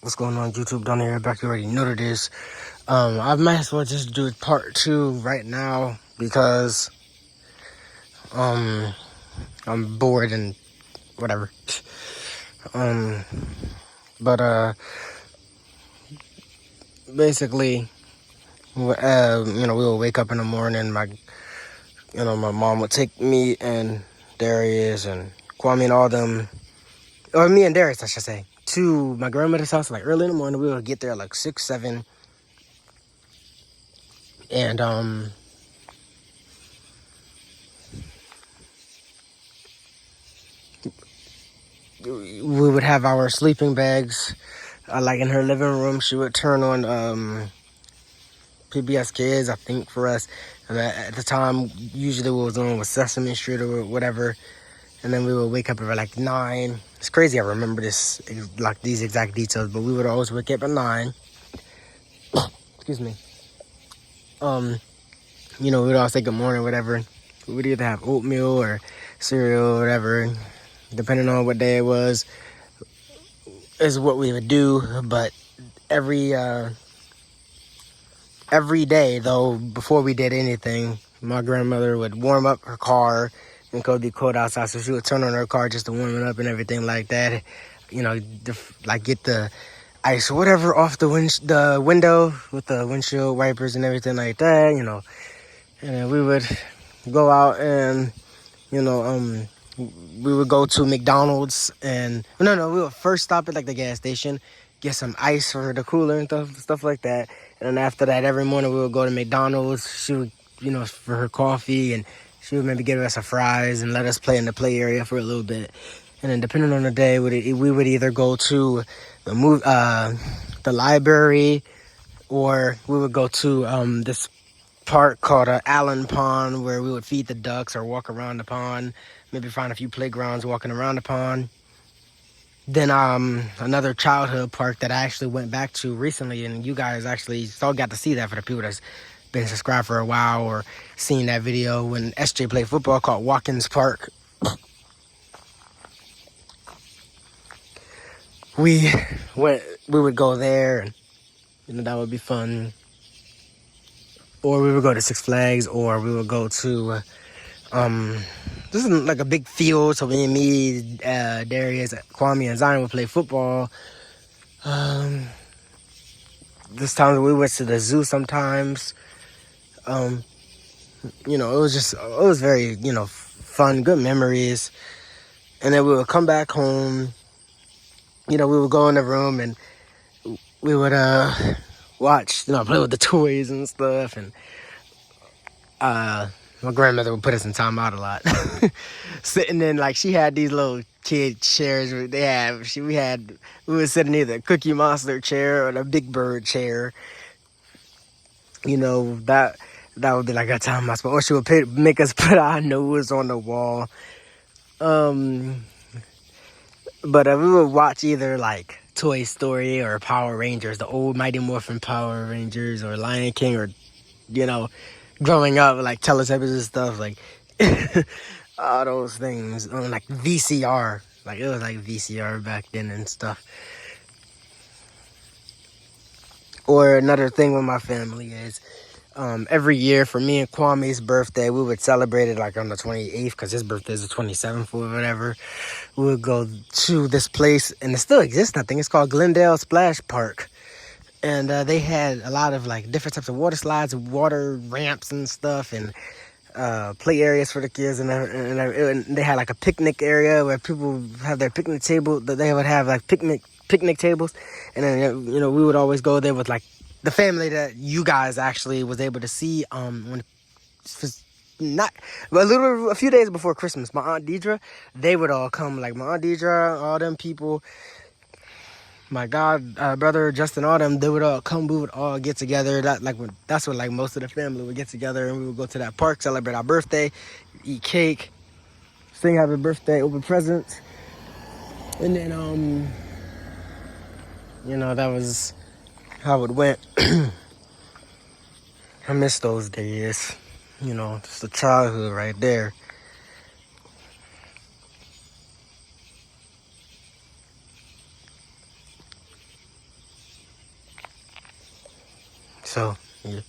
What's going on, YouTube down here? Back, you already know what it is. I might as well just do part 2 right now because I'm bored and whatever. But basically, we will wake up in the morning. My mom would take me and Darius and Kwame and all them, or me and Darius, I should say, to my grandmother's house like early in the morning. We would get there like 6, 7, and we would have our sleeping bags like in her living room. She would turn on PBS Kids, I think, for us. And at the time, usually what was on was Sesame Street or whatever. And then we would wake up at like 9. It's crazy I remember this, like these exact details, but we would always wake up at 9. Excuse me. We would all say good morning, whatever. We would either have oatmeal or cereal or whatever, depending on what day it was, is what we would do. But every day, though, before we did anything, my grandmother would warm up her car, and it would be cold outside, so she would turn on her car just to warm it up and everything like that. Like get the ice or whatever off the window with the windshield wipers and everything like that, And then we would go out and, we would go to McDonald's and, we would first stop at like the gas station, get some ice for the cooler and stuff like that. And then after that, every morning we would go to McDonald's. She would, for her coffee, and she would maybe give us some fries and let us play in the play area for a little bit. And then depending on the day, we would either go to the library, or we would go to this park called Allen Pond, where we would feed the ducks or walk around the pond, maybe find a few playgrounds walking around the pond. Then another childhood park that I actually went back to recently, and you guys actually all got to see that for the people that's been subscribed for a while or seen that video when SJ played football, called Watkins Park. We would go there, and that would be fun. Or we would go to Six Flags, or we would go to this is like a big field, so me, Darius, Kwame, and Zion would play football. This time we went to the zoo sometimes. It was very, fun, good memories. And then we would come back home. We would go in the room and we would watch, play with the toys and stuff. And my grandmother would put us in timeout a lot. Sitting in, like, she had these little kid chairs. We would sit in either a Cookie Monster chair or the Big Bird chair. That would be like a time I spent. Or she would make us put our nose on the wall. But we would watch either like Toy Story or Power Rangers, the old Mighty Morphin Power Rangers, or Lion King, or growing up, like Teletubbies and stuff, like all those things on like VCR. Like it was like VCR back then and stuff. Or another thing with my family is every year for me and Kwame's birthday, we would celebrate it like on the 28th, because his birthday is the 27th or whatever. We would go to this place, and it still exists, I think. It's called Glendale Splash Park. And they had a lot of like different types of water slides, water ramps and stuff, and play areas for the kids. And they had like a picnic area where people have their picnic table. They would have like picnic tables. And then, we would always go there with like the family that you guys actually was able to see a few days before Christmas. My Aunt Deidre, they would all come, like my Aunt Deidre, all them people, my brother Justin, all them, they would all come. We would all get together. That's when like most of the family would get together, and we would go to that park, celebrate our birthday, eat cake, sing happy birthday, open presents. And then that was how it went. I miss those days. Just the childhood right there. So, yeah.